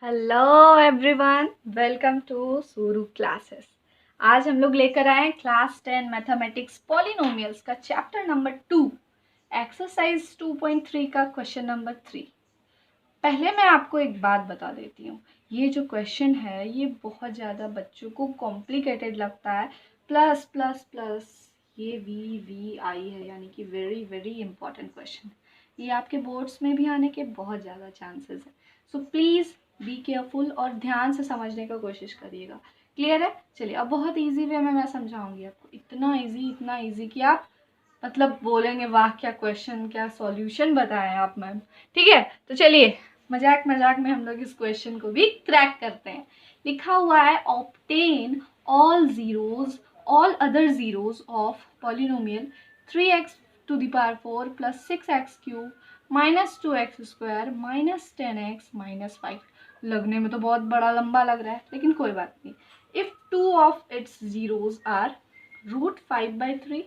Hello everyone, welcome to सुरू classes. आज हम लोग लेकर आए क्लास 10 मैथमेटिक्स पॉलिनोमियल्स का चैप्टर नंबर 2, एक्सरसाइज 2.3 का क्वेश्चन नंबर 3। पहले मैं आपको एक बात बता देती हूँ, ये जो क्वेश्चन है ये बहुत ज़्यादा बच्चों को कॉम्प्लिकेटेड लगता है। प्लस प्लस प्लस ये वी वी आई है, यानी कि वेरी वेरी इंपॉर्टेंट क्वेश्चन। ये आपके बोर्ड्स में भी आने के बहुत ज़्यादा चांसेस है। सो प्लीज़ बी केयरफुल और ध्यान से समझने का कोशिश करिएगा। क्लियर है? चलिए, अब बहुत ईजी वे में मैं समझाऊंगी आपको। इतना ईजी कि आप मतलब बोलेंगे वाह क्या क्वेश्चन, क्या सॉल्यूशन बताएं आप मैम। ठीक है, तो चलिए मजाक मजाक में हम लोग इस क्वेश्चन को भी क्रैक करते हैं। लिखा हुआ है obtain all other zeros of polynomial 3x to the power 4 plus 6x cube minus 2x square minus 10x minus 5। लगने में तो बहुत बड़ा लंबा लग रहा है, लेकिन कोई बात नहीं। If two of its zeros are root 5/3,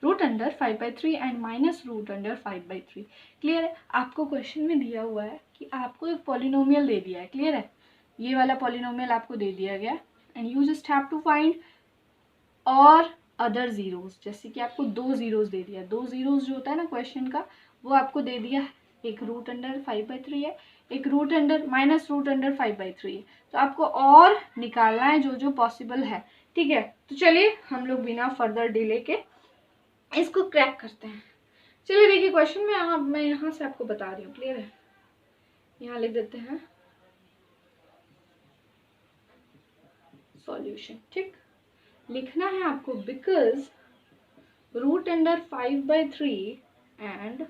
root under 5/3 and minus root under 5/3। Clear है? आपको क्वेश्चन में दिया हुआ है कि आपको एक पॉलिनोमियल दे दिया है। क्लियर है? ये वाला पॉलिनोमियल आपको दे दिया गया and you just have to find और अदर जीरोज। जैसे कि आपको दो जीरोज दे दिया, दो जीरोज जो होता है ना क्वेश्चन का, वो आपको दे दिया। एक रूट अंडर 5/3 है, एक root under minus root under 5/3 है। तो आपको और निकालना है जो जो पॉसिबल है। ठीक है, तो चलिए हम लोग बिना फर्दर डिले के इसको क्रैक करते हैं। चलिए देखिए, क्वेश्चन में मैं यहाँ से आपको बता रही हूँ। क्लियर है? यहाँ लिख देते हैं सॉल्यूशन। ठीक, लिखना है आपको because root under 5/3 and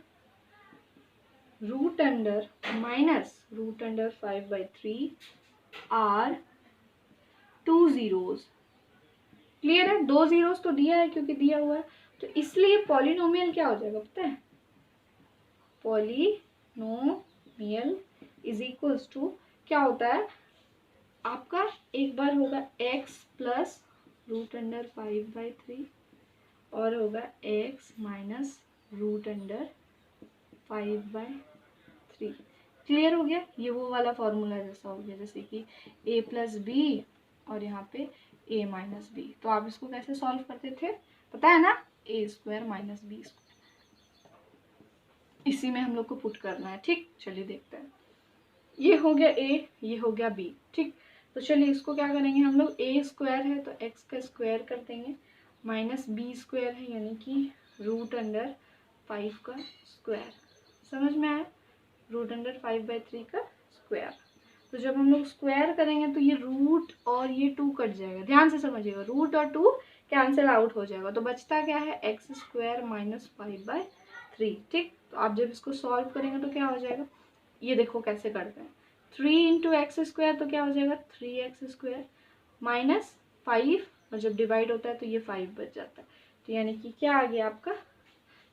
root under minus root under 5/3 are two zeros. Clear है? दो जीरोज तो दिया है क्योंकि दिया हुआ है, तो इसलिए पॉलिनोमियल क्या हो जाएगा पता है? पॉलिनोमियल इज इक्वल्स टू क्या होता है आपका? एक बार होगा x प्लस रूट अंडर 5/3 और होगा x minus root under 5/3। Clear हो गया? ये वो वाला फॉर्मूला जैसा हो गया, जैसे कि a प्लस बी और यहाँ पे a माइनस बी। तो आप इसको कैसे सॉल्व करते थे पता है ना? a square minus b square, इसी में हम लोग को पुट करना है। ठीक, चलिए देखते हैं। ये हो गया a, ये हो गया b। ठीक, तो चलिए इसको क्या करेंगे हम लोग? a स्क्वायर है तो x का स्क्वायर कर देंगे, माइनस b स्क्वायर है यानी कि रूट अंडर 5 का स्क्वायर। समझ में आया? रूट अंडर 5/3 का स्क्वायर। तो जब हम लोग स्क्वायर करेंगे तो ये रूट और ये 2 कट जाएगा। ध्यान से समझिएगा, रूट और 2 कैंसिल आउट हो जाएगा, तो बचता क्या है? x square minus 5/3। ठीक, तो आप जब इसको सॉल्व करेंगे तो क्या हो जाएगा? ये देखो कैसे करते हैं। 3 इंटू एक्स स्क्वायर तो क्या हो जाएगा? 3x स्क्वायर माइनस 5, और जब डिवाइड होता है तो ये 5 बच जाता है। तो यानी कि क्या आ गया आपका?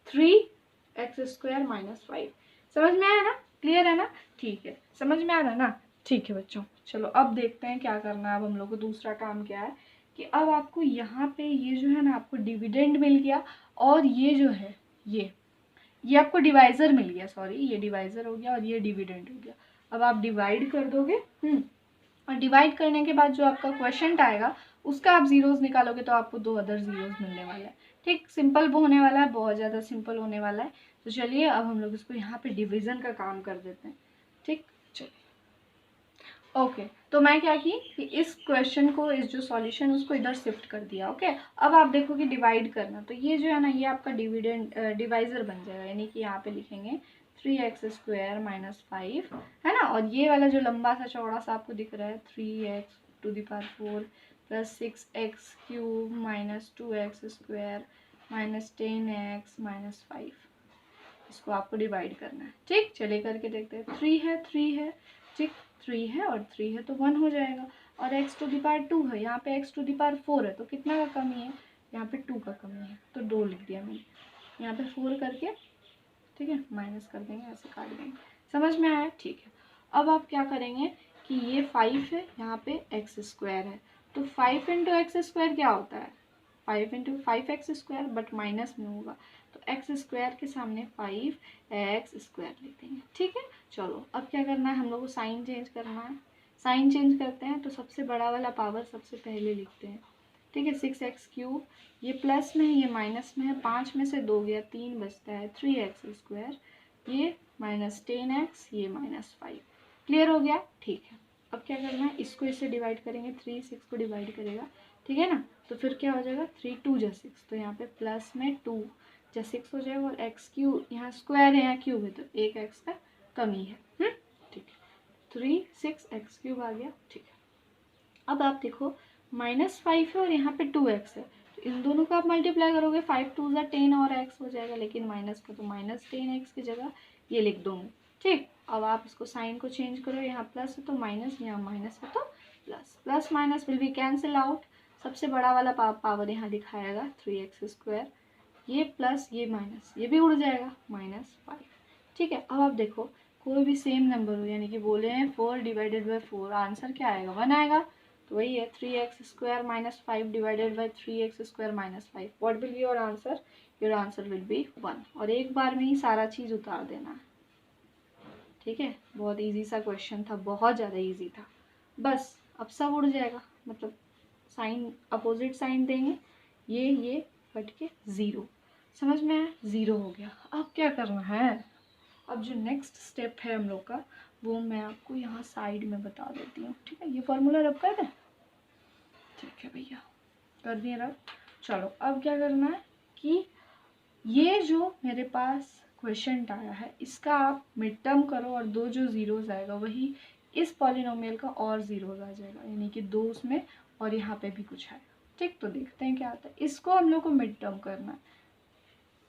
3x square minus 5। समझ में आया ना? क्लियर है ना? ठीक है, समझ में आ रहा है ना? ठीक है बच्चों, चलो अब देखते हैं क्या करना है। अब हम लोग को दूसरा काम क्या है कि अब आपको यहाँ पे ये जो है ना, आपको डिविडेंड मिल गया, और ये जो है ये आपको डिवाइजर मिल गया। सॉरी, ये डिवाइजर हो गया और ये डिविडेंड हो गया। अब आप डिवाइड कर दोगे, और डिवाइड करने के बाद जो आपका क्वेश्चन आएगा उसका आप जीरोस निकालोगे तो आपको दो अदर जीरोस मिलने वाला है। ठीक, सिंपल होने वाला है, बहुत ज़्यादा सिंपल होने वाला है। तो चलिए अब हम लोग इसको यहाँ पे डिवीजन का काम कर देते हैं। ठीक, चलिए ओके। तो मैं क्या की कि इस क्वेश्चन को, इस जो सॉल्यूशन उसको इधर शिफ्ट कर दिया। ओके, अब आप देखो कि डिवाइड करना, तो ये जो है ना, ये आपका डिवाइजर बन जाएगा, यानी कि यहाँ पे लिखेंगे 3x स्क्वायर माइनस 5, है ना। और ये वाला जो लंबा सा चौड़ा सा आपको दिख रहा है 3x to the power 4 plus 6x cube minus 2x square minus 10x minus 5, इसको आपको डिवाइड करना है। ठीक, चलिए करके देखते हैं। 3 है, ठीक, 3 है और 3 है तो 1 हो जाएगा, और x टू द पावर 2 है, यहाँ पे x टू द पावर 4 है, तो कितना का कमी है? यहाँ पे 2 का कमी है, तो 2 लिख दिया मैंने। यहाँ पे 4 करके, ठीक है, माइनस कर देंगे, ऐसे काट देंगे। समझ में आया? ठीक है। अब आप क्या करेंगे कि ये 5 है, यहाँ पे x स्क्वायर है, तो 5 इंटू एक्स स्क्वायर क्या होता है? 5 into 5x square, but minus में होगा, तो एक्स स्क्वायर के सामने 5x² लिख देंगे। ठीक है, चलो अब क्या करना है, हम लोग को साइन चेंज करना है। साइन चेंज करते हैं तो सबसे बड़ा वाला पावर सबसे पहले लिखते हैं। ठीक है, 6x³, ये प्लस में है ये माइनस में है, 5 में से 2 गया 3 बचता है 3x², ये -10x, ये -5। क्लियर हो गया? ठीक है, अब क्या करना है, इसको इससे डिवाइड करेंगे, 3 6 को डिवाइड करेगा। ठीक है ना, तो फिर क्या हो जाएगा, 3 2 जा 6, तो यहाँ पे प्लस में 2 जा 6 हो जाएगा, और x³ यहाँ स्क्वायर है, यहाँ क्यूब है, तो एक x का कमी है। ठीक है, 3 6 x³ आ गया। ठीक है, अब आप देखो -5 है और यहाँ पे 2x है, तो इन दोनों को आप मल्टीप्लाई करोगे, 5 2 जा 10 और x हो जाएगा, लेकिन माइनस का तो -10x की जगह ये लिख दूंगी। ठीक, अब आप इसको साइन को चेंज करो, यहाँ प्लस है तो माइनस, यहाँ माइनस है तो plus, plus minus will be cancel out. सबसे बड़ा वाला पावर यहाँ दिखाएगा 3x², ये प्लस ये माइनस, ये भी उड़ जाएगा, -5। ठीक है, अब आप देखो कोई भी सेम नंबर हो, यानी कि बोले हैं 4 डिवाइडेड बाई 4, आंसर क्या आएगा, 1 आएगा। तो वही है 3x² - 5 divided by 3x² - 5, what will be your answer? Your answer will be 1। और एक बार में ही सारा चीज़ उतार देना है। ठीक है, बहुत इजी सा क्वेश्चन था, बहुत ज़्यादा इजी था। बस अब सब उड़ जाएगा, मतलब साइन अपोजिट साइन देंगे, ये कट के 0, समझ में आया? 0 हो गया। अब क्या करना है, अब जो नेक्स्ट स्टेप है हम लोग का, वो मैं आपको यहाँ साइड में बता देती हूँ। ठीक है, ये फॉर्मूला रब कर दें? ठीक है भैया, कर दिए रब। चलो अब क्या करना है कि ये जो मेरे पास क्वेश्चन आया है, इसका आप मिड टर्म करो, और 2 जो ज़ीरोज़ आएगा वही इस पॉलिनोमियल का और ज़ीरोज़ आ जाएगा, यानी कि 2 उसमें और यहाँ पे भी कुछ आएगा। ठीक, तो देखते हैं क्या आता है। इसको हम लोग को मिड टर्म करना है,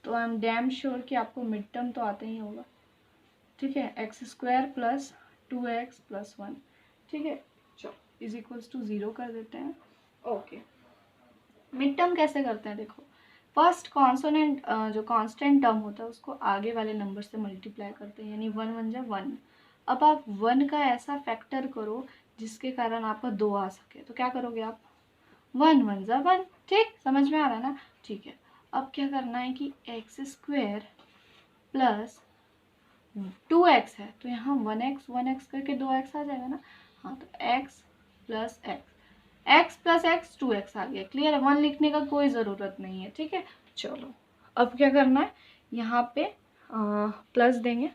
तो आई एम डैम श्योर कि आपको मिड टर्म तो आता ही होगा। ठीक है, x² + 2x + 1। ठीक है, चलो इज इक्वल्स टू 0 कर देते हैं। ओके, मिड टर्म कैसे करते हैं, देखो फर्स्ट कॉन्सोनेंट जो कांस्टेंट टर्म होता है उसको आगे वाले नंबर से मल्टीप्लाई करते हैं, यानी 1 1 जा 1। अब आप 1 का ऐसा फैक्टर करो जिसके कारण आपका 2 आ सके, तो क्या करोगे आप, 1 1 जा 1। ठीक, समझ में आ रहा है ना? ठीक है, अब क्या करना है कि x² + 2x है, तो यहाँ 1x करके 2x आ जाएगा ना। हाँ, तो x + x + x 2x आ गया। क्लियर है, 1 लिखने का कोई ज़रूरत नहीं है। ठीक है, चलो अब क्या करना है, यहाँ पे प्लस देंगे।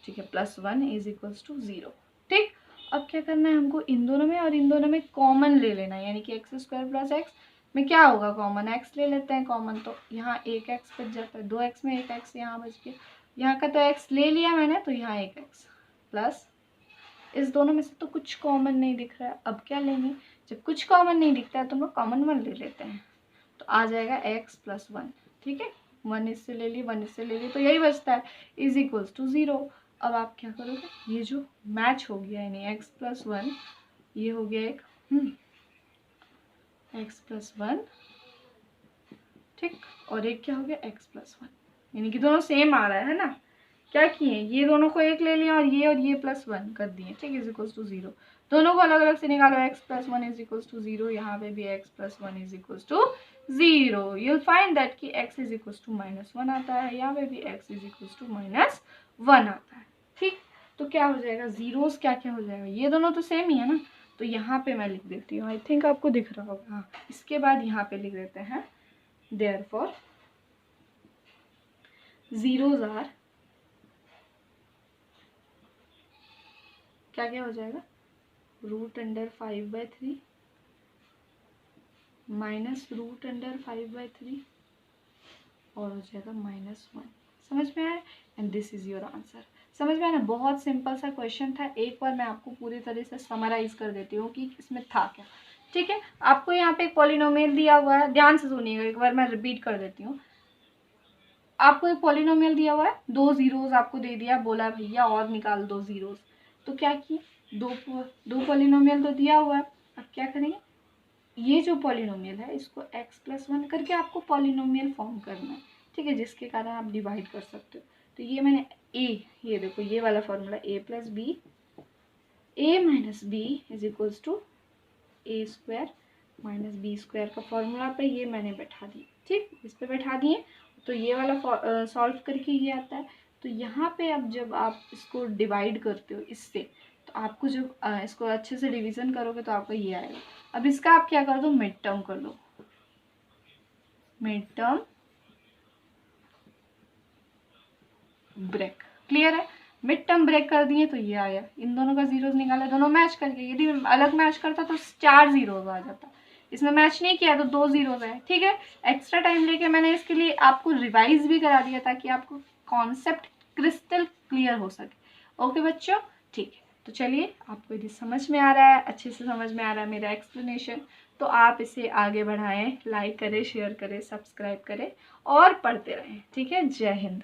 ठीक है, +1 = 0। ठीक, अब क्या करना है हमको, इन दोनों में और इन दोनों में कॉमन ले लेना है, यानी कि x² + x में क्या होगा, कॉमन x ले लेते हैं कॉमन, तो यहाँ एक x बच जाता है, 2x में एक x यहाँ बच गया, यहाँ का तो x ले लिया मैंने, तो यहाँ एक x प्लस, इस दोनों में से तो कुछ कॉमन नहीं दिख रहा है। अब क्या लेंगे, जब कुछ कॉमन नहीं दिखता है तो हम लोग कॉमन 1 ले लेते हैं, तो आ जाएगा x + 1। ठीक है, 1 इससे ले ली, 1 इससे ले ली, तो यही बचता है, = 0। अब आप क्या करोगे, ये जो मैच हो गया, यानी x + 1, ये हो गया एक x + 1। ठीक, और एक क्या हो गया, x + 1, यानी कि दोनों सेम आ रहा है ना। क्या किए, ये दोनों को एक ले लिया और ये +1 कर दिए। ठीक, = 0। दोनों को अलग अलग से निकालो, x + 1 = 0, यहाँ पे भी x + 1 = 0। यूल फाइंड दैट कि x = -1 आता है, यहाँ पे भी x = -1 आता है। ठीक, तो क्या हो जाएगा, ज़ीरोस क्या क्या हो जाएगा, ये दोनों तो सेम ही है ना, तो यहाँ पे मैं लिख देती हूँ, आई थिंक आपको दिख रहा होगा। हाँ, इसके बाद यहाँ पे लिख देते हैं, देयरफॉर ज़ीरोज़ आर, क्या क्या हो जाएगा, √5/3 -√5/3 और हो जाएगा -1। समझ में आया? And this is your answer. समझ में आया ना? बहुत सिंपल सा क्वेश्चन था। एक बार मैं आपको पूरी तरह से समराइज कर देती हूँ कि इसमें था क्या। ठीक है, आपको यहाँ पे एक पॉलिनोमियल दिया हुआ है, ध्यान से सुनिएगा, एक बार मैं रिपीट कर देती हूँ। आपको एक पॉलिनोमियल दिया हुआ है, 2 ज़ीरोज़ आपको दे दिया, बोला भैया और निकाल 2 ज़ीरोज़, तो क्या किए, दो पॉलिनोमियल तो दिया हुआ है। अब क्या करेंगे, ये जो पॉलिनोमियल है इसको x + 1 करके आपको पॉलिनोमियल फॉर्म करना है। ठीक है, जिसके कारण आप डिवाइड कर सकते हो। तो ये मैंने ये देखो, ये वाला formula a + b a - b = a² - b² का फॉर्मूला पे ये मैंने बैठा दी। ठीक, इस पे बैठा दिए तो ये वाला सॉल्व करके ये आता है। तो यहाँ पे अब जब आप इसको डिवाइड करते हो इससे, तो आपको जब इसको अच्छे से डिवीज़न करोगे तो आपको ये आएगा। अब इसका आप क्या कर दो, मिड टर्म कर दो, मिड टर्म ब्रेक। क्लियर है, मिड टर्म ब्रेक कर दिए तो ये आया, इन दोनों का जीरोस निकाले, दोनों मैच करके। यदि अलग मैच करता तो 4 जीरोस आ जाता, इसमें मैच नहीं किया तो 2 जीरोस है। ठीक है, एक्स्ट्रा टाइम लेके मैंने इसके लिए आपको रिवाइज भी करा दिया ताकि आपको कॉन्सेप्ट क्रिस्टल क्लियर हो सके। ओके बच्चों, ठीक है। तो चलिए, आपको यदि समझ में आ रहा है, अच्छे से समझ में आ रहा है मेरा एक्सप्लेनेशन, तो आप इसे आगे बढ़ाएं, लाइक करें, शेयर करें, सब्सक्राइब करें और पढ़ते रहें। ठीक है, जय हिंद।